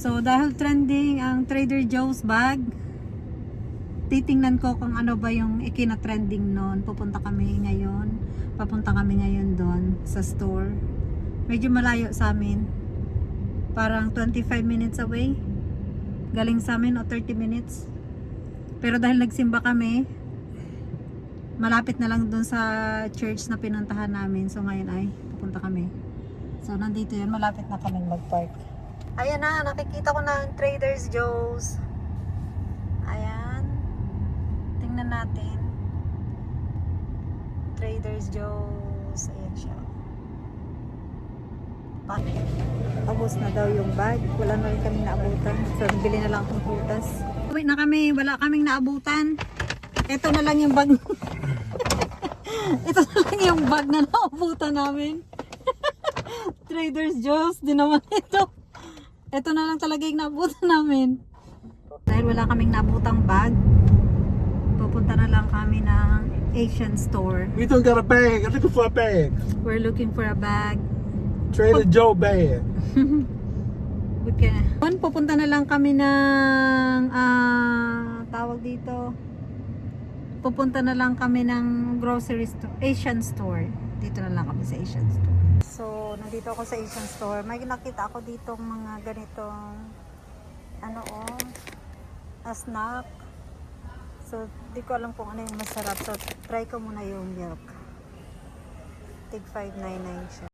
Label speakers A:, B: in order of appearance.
A: So dahil trending ang Trader Joe's bag, titingnan ko kung ano ba yung ikina-trending noon. Papunta kami ngayon doon sa store. Medyo malayo sa amin. Parang 25 minutes away. Galing sa amin o 30 minutes. Pero dahil nagsimba kami, malapit na lang doon sa church na pinuntahan namin. So ngayon ay pupunta kami. So nandito yun, malapit na kami mag-park. Ayan na, nakikita ko na ang Trader Joe's. Ayan. Tingnan natin. Trader Joe's. Ayan siya. Abos na daw yung bag. Wala na rin kami naabutan. So bili na lang akong putas. Uwi na kami. Wala kaming naabutan. Ito na lang yung bag. Ito na lang yung bag na naabutan namin. Trader Joe's. Di naman ito. Ito na lang talaga yung naabutan namin. Dahil wala kaming naabutang bag, pupunta na lang kami ng Asian store.
B: We don't got a bag. I'm looking for a bag.
A: We're looking for a bag.
B: Trader Joe bag.
A: Okay. Pupunta na lang kami ng tawag dito. Pupunta na lang kami ng grocery store, Asian store. Dito na lang kami sa Asian store. So, nandito ako sa Asian store. May nakita ako dito mga ganitong snack. So, di ko alam kung ano yung masarap. So, try ko muna yung milk. Tig 5.99 siya.